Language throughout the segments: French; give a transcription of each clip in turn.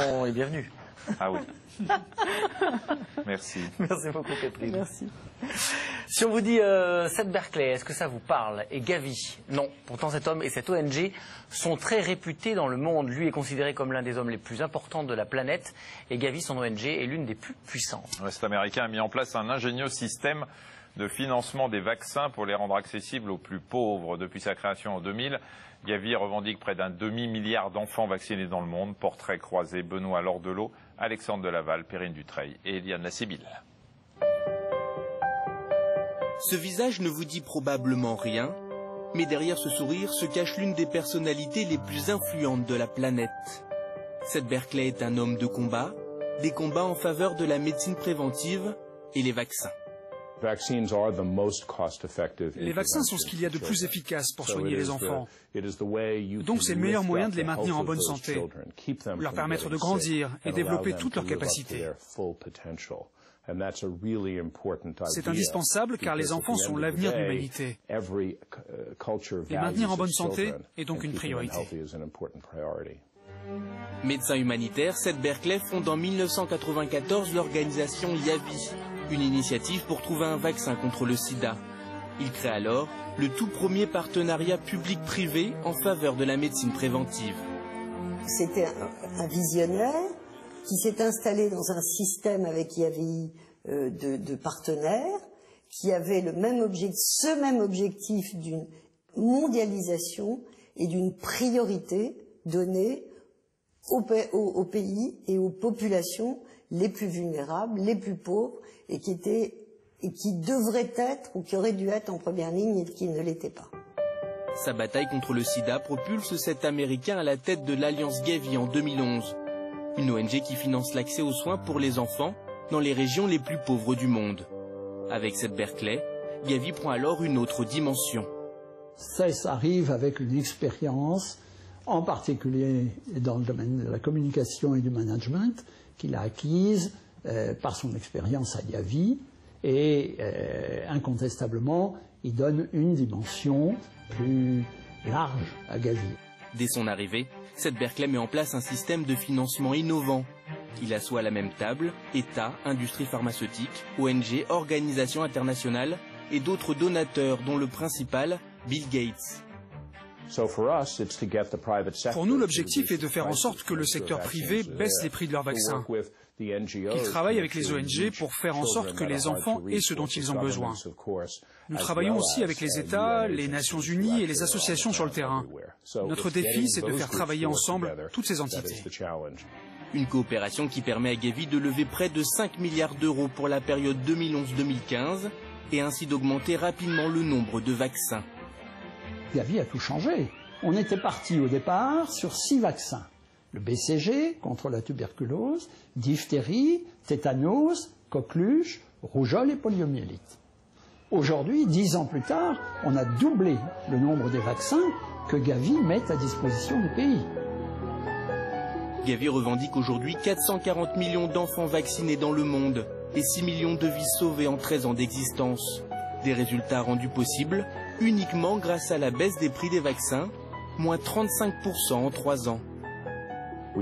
On est bienvenue. Ah oui. Merci. Merci beaucoup, Catherine. Merci. Si on vous dit Seth Berkley, est-ce que ça vous parle? Et Gavi? Non. Pourtant, cet homme et cette ONG sont très réputés dans le monde. Lui est considéré comme l'un des hommes les plus importants de la planète. Et Gavi, son ONG, est l'une des plus puissantes. Ouais, cet Américain a mis en place un ingénieux système de financement des vaccins pour les rendre accessibles aux plus pauvres. Depuis sa création en 2000, Gavi revendique près d'un demi-milliard d'enfants vaccinés dans le monde. Portrait croisé, Benoît Lordelot, Alexandre Delaval, Perrine Dutreil et Eliane Lassébile. Ce visage ne vous dit probablement rien, mais derrière ce sourire se cache l'une des personnalités les plus influentes de la planète. Seth Berkley est un homme de combat, des combats en faveur de la médecine préventive et les vaccins. Les vaccins sont ce qu'il y a de plus efficace pour soigner les enfants. Donc c'est le meilleur moyen de les maintenir en bonne santé, leur permettre de grandir et développer toutes leurs capacités. C'est indispensable car les enfants sont l'avenir de l'humanité. Les maintenir en bonne santé est donc une priorité. Médecin humanitaire, Seth Berkley fonde en 1994 l'organisation Yavi, une initiative pour trouver un vaccin contre le sida. Il crée alors le tout premier partenariat public-privé en faveur de la médecine préventive. C'était un visionnaire qui s'est installé dans un système avec Yavi de partenaires qui avait ce même objectif d'une mondialisation et d'une priorité donnée aux pays et aux populations les plus vulnérables, les plus pauvres, et qui devraient être ou qui auraient dû être en première ligne et qui ne l'étaient pas. Sa bataille contre le sida propulse cet Américain à la tête de l'Alliance Gavi en 2011, une ONG qui finance l'accès aux soins pour les enfants dans les régions les plus pauvres du monde. Avec Seth Berkley, Gavi prend alors une autre dimension. Ça arrive avec une expérience, en particulier dans le domaine de la communication et du management, qu'il a acquise par son expérience à Gavi, et incontestablement, il donne une dimension plus large à Gavi. Dès son arrivée, Seth Berkley met en place un système de financement innovant. Il assoit à la même table État, industrie pharmaceutique, ONG, organisations internationales et d'autres donateurs, dont le principal, Bill Gates. Pour nous, l'objectif est de faire en sorte que le secteur privé baisse les prix de leurs vaccins. Il travaille avec les ONG pour faire en sorte que les enfants aient ce dont ils ont besoin. Nous travaillons aussi avec les États, les Nations Unies et les associations sur le terrain. Notre défi, c'est de faire travailler ensemble toutes ces entités. Une coopération qui permet à Gavi de lever près de 5 milliards d'euros pour la période 2011-2015 et ainsi d'augmenter rapidement le nombre de vaccins. Gavi a tout changé. On était parti au départ sur 6 vaccins. Le BCG contre la tuberculose, diphtérie, tétanos, coqueluche, rougeole et poliomyélite. Aujourd'hui, 10 ans plus tard, on a doublé le nombre des vaccins que Gavi met à disposition du pays. Gavi revendique aujourd'hui 440 millions d'enfants vaccinés dans le monde et 6 millions de vies sauvées en 13 ans d'existence. Des résultats rendus possibles uniquement grâce à la baisse des prix des vaccins, moins 35% en 3 ans. On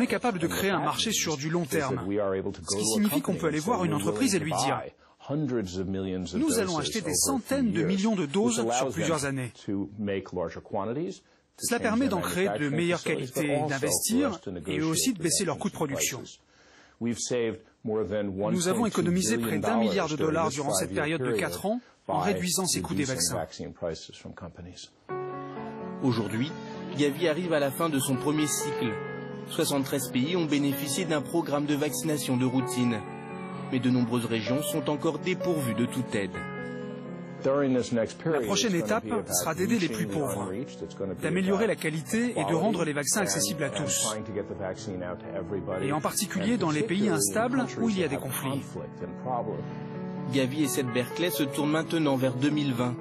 est capable de créer un marché sur du long terme, ce qui signifie qu'on peut aller voir une entreprise et lui dire « Nous allons acheter des centaines de millions de doses sur plusieurs années ». Cela permet d'en créer de meilleures qualités, d'investir et aussi de baisser leurs coûts de production. Nous avons économisé près d'1 milliard de dollars durant cette période de 4 ans en réduisant ces coûts des vaccins. Aujourd'hui, Gavi arrive à la fin de son premier cycle. 73 pays ont bénéficié d'un programme de vaccination de routine. Mais de nombreuses régions sont encore dépourvues de toute aide. La prochaine étape sera d'aider les plus pauvres, d'améliorer la qualité et de rendre les vaccins accessibles à tous, et en particulier dans les pays instables où il y a des conflits. Gavi et Seth Berkley se tournent maintenant vers 2020.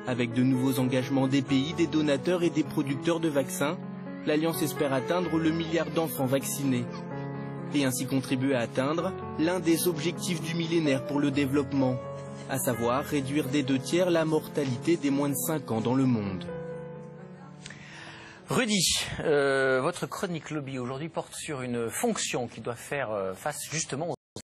Avec de nouveaux engagements des pays, des donateurs et des producteurs de vaccins, l'Alliance espère atteindre le milliard d'enfants vaccinés. Et ainsi contribuer à atteindre l'un des objectifs du millénaire pour le développement, à savoir réduire des 2 tiers la mortalité des moins de 5 ans dans le monde. Rudy, votre chronique lobby aujourd'hui porte sur une fonction qui doit faire face justement